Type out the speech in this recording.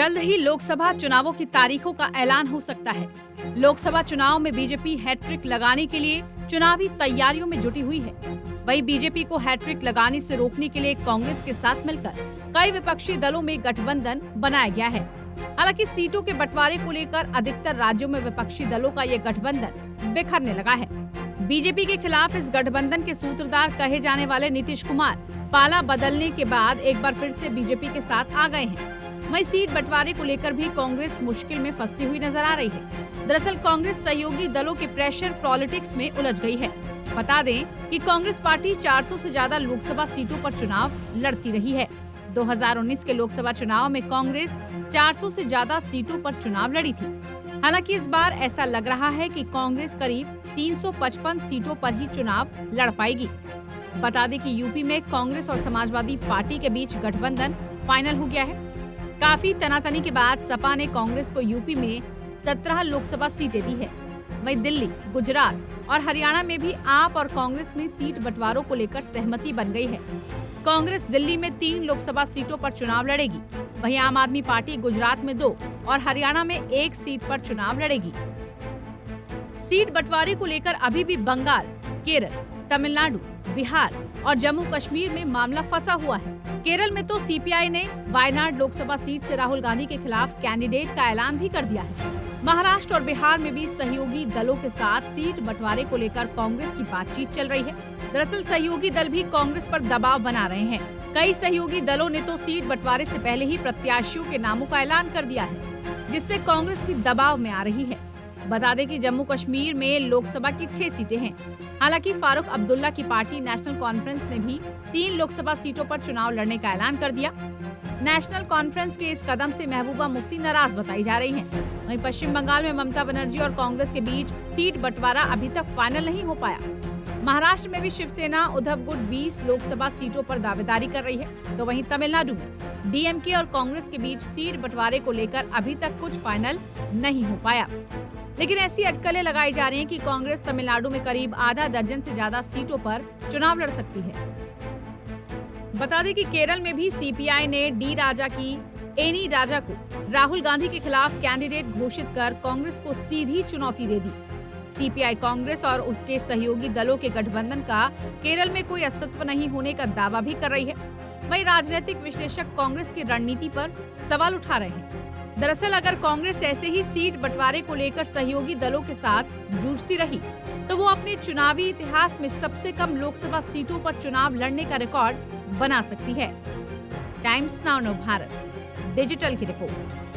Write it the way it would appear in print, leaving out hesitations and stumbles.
जल्द ही लोकसभा चुनावों की तारीखों का ऐलान हो सकता है। लोकसभा चुनाव में बीजेपी हैट्रिक लगाने के लिए चुनावी तैयारियों में जुटी हुई है। वहीं बीजेपी को हैट्रिक लगाने से रोकने के लिए कांग्रेस के साथ मिलकर कई विपक्षी दलों में गठबंधन बनाया गया है। हालांकि सीटों के बंटवारे को लेकर अधिकतर राज्यों में विपक्षी दलों का ये गठबंधन बिखरने लगा है। बीजेपी के खिलाफ इस गठबंधन के सूत्रधार कहे जाने वाले नीतीश कुमार पाला बदलने के बाद एक बार फिर से बीजेपी के साथ आ गए हैं। वहीं सीट बंटवारे को लेकर भी कांग्रेस मुश्किल में फंसती हुई नजर आ रही है। दरअसल कांग्रेस सहयोगी दलों के प्रेशर पॉलिटिक्स में उलझ गई है। बता दें कि कांग्रेस पार्टी 400 से ज्यादा लोकसभा सीटों पर चुनाव लड़ती रही है। 2019 के लोकसभा चुनाव में कांग्रेस 400 से ज्यादा सीटों पर चुनाव लड़ी थी। हालांकि इस बार ऐसा लग रहा है कि कांग्रेस करीब 355 सीटों पर ही चुनाव लड़ पाएगी। बता दें कि यूपी में कांग्रेस और समाजवादी पार्टी के बीच गठबंधन फाइनल हो गया है। काफी तनातनी के बाद सपा ने कांग्रेस को यूपी में 17 लोकसभा सीटें दी है। वहीं दिल्ली, गुजरात और हरियाणा में भी आप और कांग्रेस में सीट बंटवारों को लेकर सहमति बन गई है। कांग्रेस दिल्ली में 3 लोकसभा सीटों पर चुनाव लड़ेगी। वहीं आम आदमी पार्टी गुजरात में 2 और हरियाणा में 1 सीट पर चुनाव लड़ेगी। सीट बंटवारे को लेकर अभी भी बंगाल, केरल, तमिलनाडु, बिहार और जम्मू कश्मीर में मामला फंसा हुआ है। केरल में तो सीपीआई ने वायनाड लोकसभा सीट से राहुल गांधी के खिलाफ कैंडिडेट का ऐलान भी कर दिया है। महाराष्ट्र और बिहार में भी सहयोगी दलों के साथ सीट बंटवारे को लेकर कांग्रेस की बातचीत चल रही है। दरअसल सहयोगी दल भी कांग्रेस पर दबाव बना रहे हैं। कई सहयोगी दलों ने तो सीट बंटवारे से पहले ही प्रत्याशियों के नामों का ऐलान कर दिया है, जिससे कांग्रेस भी दबाव में आ रही है। बता दें कि जम्मू कश्मीर में लोकसभा की 6 सीटें हैं। हालांकि फारूक अब्दुल्ला की पार्टी नेशनल कॉन्फ्रेंस ने भी 3 लोकसभा सीटों पर चुनाव लड़ने का ऐलान कर दिया। नेशनल कॉन्फ्रेंस के इस कदम से महबूबा मुफ्ती नाराज बताई जा रही हैं। वहीं पश्चिम बंगाल में ममता बनर्जी और कांग्रेस के बीच सीट बंटवारा अभी तक फाइनल नहीं हो पाया। महाराष्ट्र में भी शिवसेना उद्धव गुट 20 लोकसभा सीटों पर दावेदारी कर रही है। तो वहीं तमिलनाडु में डीएमके और कांग्रेस के बीच सीट बंटवारे को लेकर अभी तक कुछ फाइनल नहीं हो पाया। लेकिन ऐसी अटकलें लगाई जा रही हैं कि कांग्रेस तमिलनाडु में करीब आधा दर्जन से ज्यादा सीटों पर चुनाव लड़ सकती है। बता दें कि केरल में भी सीपीआई ने डी राजा की एनी राजा को राहुल गांधी के खिलाफ कैंडिडेट घोषित कर कांग्रेस को सीधी चुनौती दे दी। सीपीआई कांग्रेस और उसके सहयोगी दलों के गठबंधन का केरल में कोई अस्तित्व नहीं होने का दावा भी कर रही है। वहीं राजनीतिक विश्लेषक कांग्रेस की रणनीति पर सवाल उठा रहे हैं। दरअसल अगर कांग्रेस ऐसे ही सीट बंटवारे को लेकर सहयोगी दलों के साथ जूझती रही तो वो अपने चुनावी इतिहास में सबसे कम लोकसभा सीटों पर चुनाव लड़ने का रिकॉर्ड बना सकती है। टाइम्स नाउ भारत डिजिटल की रिपोर्ट।